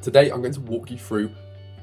Today, I'm going to walk you through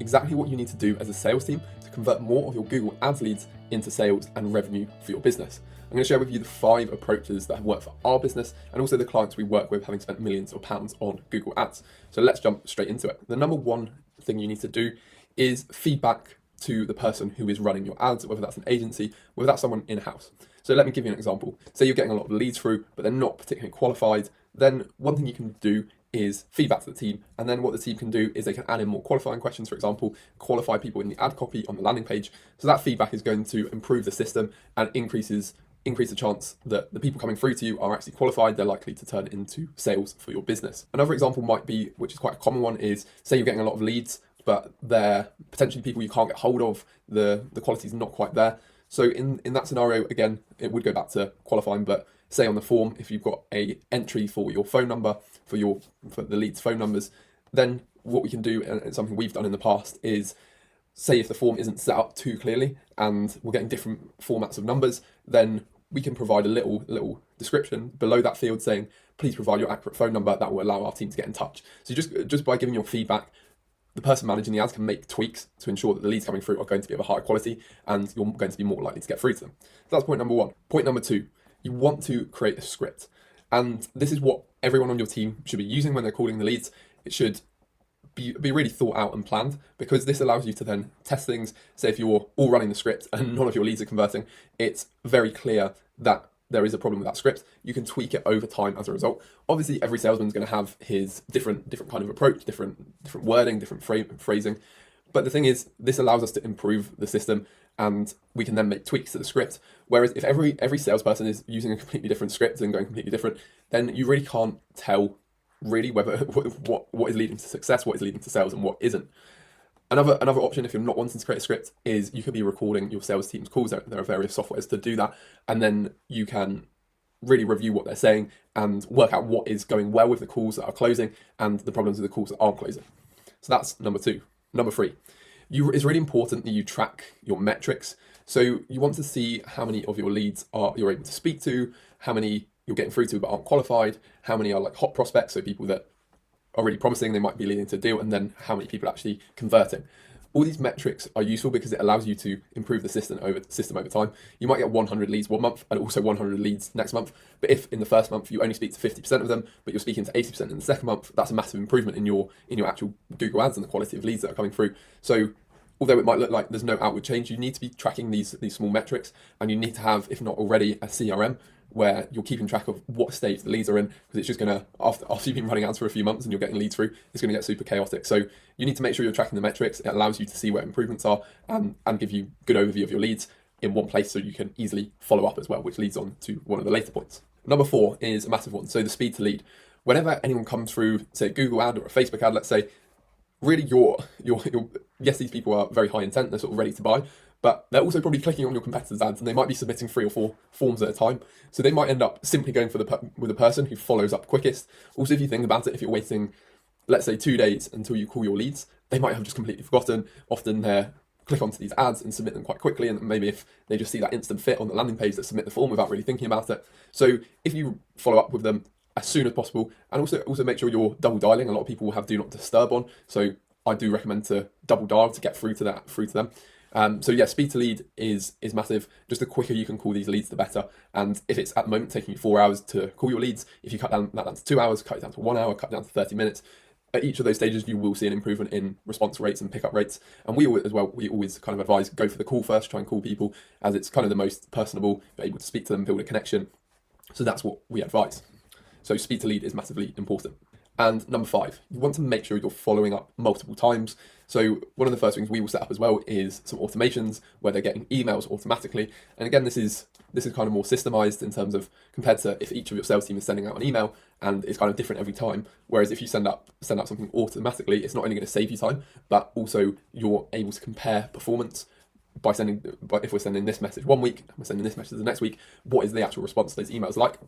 exactly what you need to do as a sales team to convert more of your Google Ads leads into sales and revenue for your business. I'm going to share with you the 5 approaches that have worked for our business and also the clients we work with, having spent millions of pounds on Google Ads. So let's jump straight into it. The number one thing you need to do is feedback to the person who is running your ads, whether that's an agency, whether that's someone in-house. So let me give you an example. Say you're getting a lot of leads through, but they're not particularly qualified. Then one thing you can do is feedback to the team, and then what the team can do is they can add in more qualifying questions, for example, qualify people in the ad copy on the landing page. So that feedback is going to improve the system and increase the chance that the people coming through to you are actually qualified. They're likely to turn into sales for your business. Another example might be, which is quite a common one, is say you're getting a lot of leads, but they're potentially people you can't get hold of. The quality is not quite there. So in that scenario, again, it would go back to qualifying, but say on the form, if you've got a entry for your phone number, for the leads' phone numbers, then what we can do, and it's something we've done in the past, is say if the form isn't set up too clearly and we're getting different formats of numbers, then we can provide a little description below that field saying, please provide your accurate phone number. That will allow our team to get in touch. So just by giving your feedback, the person managing the ads can make tweaks to ensure that the leads coming through are going to be of a higher quality and you're going to be more likely to get through to them. So that's point number one. Point number two, you want to create a script. And this is what everyone on your team should be using when they're calling the leads. It should be really thought out and planned, because this allows you to then test things. Say if you're all running the script and none of your leads are converting, it's very clear that there is a problem with that script. You can tweak it over time as a result. Obviously, every salesman is going to have his different kind of approach, different wording, different phrasing. But the thing is, this allows us to improve the system, and we can then make tweaks to the script. Whereas if every salesperson is using a completely different script and going completely different, then you really can't tell really whether what is leading to success, what is leading to sales, and what isn't. Another option, if you're not wanting to create a script, is you could be recording your sales team's calls. There are various softwares to do that, and then you can really review what they're saying and work out what is going well with the calls that are closing and the problems with the calls that aren't closing. So that's number two. Number three, it's really important that you track your metrics. So you want to see how many of your leads you're able to speak to, how many you're getting through to but aren't qualified, how many are like hot prospects, so people that are really promising, they might be leading to a deal, and then how many people are actually converting. All these metrics are useful because it allows you to improve the system over time. You might get 100 leads one month and also 100 leads next month, but if in the first month you only speak to 50% of them, but you're speaking to 80% in the second month, that's a massive improvement in your actual Google Ads and the quality of leads that are coming through. So although it might look like there's no outward change, you need to be tracking these small metrics, and you need to have, if not already, a CRM where you're keeping track of what stage the leads are in, because it's just going to, after you've been running ads for a few months and you're getting leads through, it's going to get super chaotic. So you need to make sure you're tracking the metrics. It allows you to see where improvements are and give you good overview of your leads in one place, so you can easily follow up as well, which leads on to one of the later points. Number 4 is a massive one. So the speed to lead. Whenever anyone comes through, say a Google ad or a Facebook ad, let's say, really yes, these people are very high intent, they're sort of ready to buy, but they're also probably clicking on your competitors' ads, and they might be submitting 3 or 4 forms at a time. So they might end up simply going with the person who follows up quickest. Also, if you think about it, if you're waiting, let's say 2 days until you call your leads, they might have just completely forgotten. Often they click onto these ads and submit them quite quickly, and maybe if they just see that instant fit on the landing page, they submit the form without really thinking about it. So if you follow up with them as soon as possible, and also make sure you're double dialing. A lot of people have do not disturb on, so I do recommend to double dial to get through to them. So yeah, speed to lead is massive. Just the quicker you can call these leads, the better. And if it's at the moment taking you 4 hours to call your leads, if you cut that down to 2 hours, cut it down to 1 hour, cut it down to 30 minutes, at each of those stages, you will see an improvement in response rates and pickup rates. And we always kind of advise go for the call first, try and call people, as it's kind of the most personable, you're able to speak to them, build a connection. So that's what we advise. So speed to lead is massively important. And number 5, you want to make sure you're following up multiple times. So one of the first things we will set up as well is some automations where they're getting emails automatically. And again, this is kind of more systemized in terms of compared to if each of your sales team is sending out an email, and it's kind of different every time. Whereas if you send out something automatically, it's not only going to save you time, but also you're able to compare performance but if we're sending this message one week and we're sending this message the next week, what is the actual response to those emails like?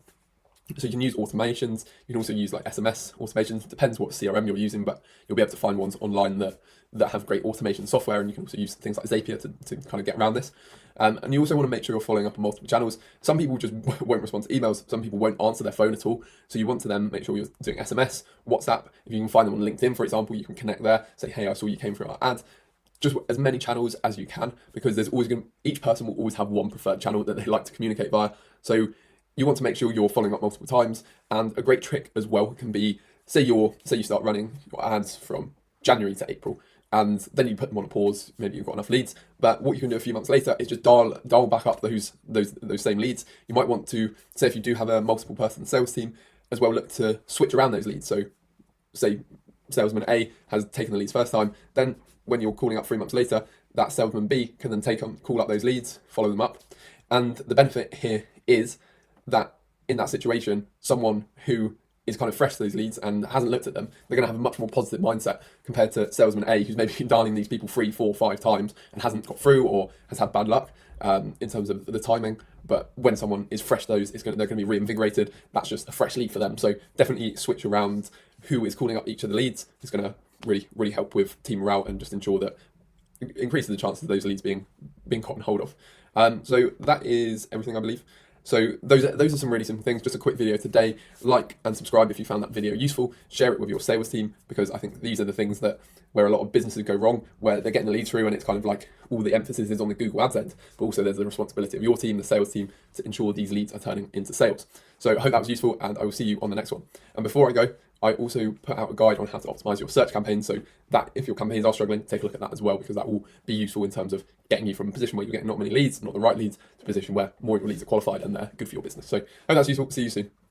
So you can use automations. You can also use like SMS automations. Depends what CRM you're using, but you'll be able to find ones online that have great automation software, and you can also use things like Zapier to kind of get around this. And you also want to make sure you're following up on multiple channels. Some people just won't respond to emails. Some people won't answer their phone at all. So you want to then make sure you're doing SMS, WhatsApp. If you can find them on LinkedIn, for example, you can connect there. Say, hey, I saw you came through our ad. Just as many channels as you can, because there's always each person will always have one preferred channel that they like to communicate via. So you want to make sure you're following up multiple times. And a great trick as well can be, say you start running your ads from January to April, and then you put them on a pause. Maybe you've got enough leads, but what you can do a few months later is just dial back up those same leads. You might want to, say if you do have a multiple person sales team as well, look to switch around those leads. So say salesman A has taken the leads first time, then when you're calling up 3 months later, that salesman B can then call up those leads, follow them up. And the benefit here is that in that situation, someone who is kind of fresh to those leads and hasn't looked at them, they're going to have a much more positive mindset compared to salesman A, who's maybe been dialing these people 3, 4, 5 times and hasn't got through or has had bad luck in terms of the timing. But when someone is fresh, they're going to be reinvigorated. That's just a fresh lead for them. So definitely switch around who is calling up each of the leads. It's going to really help with team morale and just ensure that increases the chances of those leads being gotten hold of. So that is everything, I believe. So those are some really simple things. Just a quick video today. Like and subscribe if you found that video useful. Share it with your sales team, because I think these are the things where a lot of businesses go wrong, where they're getting the leads through and it's kind of like all the emphasis is on the Google Ads end, but also there's the responsibility of your team, the sales team, to ensure these leads are turning into sales. So I hope that was useful, and I will see you on the next one. And before I go, I also put out a guide on how to optimize your search campaigns, so that if your campaigns are struggling, take a look at that as well, because that will be useful in terms of getting you from a position where you're getting not many leads, not the right leads, to a position where more of your leads are qualified and they're good for your business. So I hope that's useful. See you soon.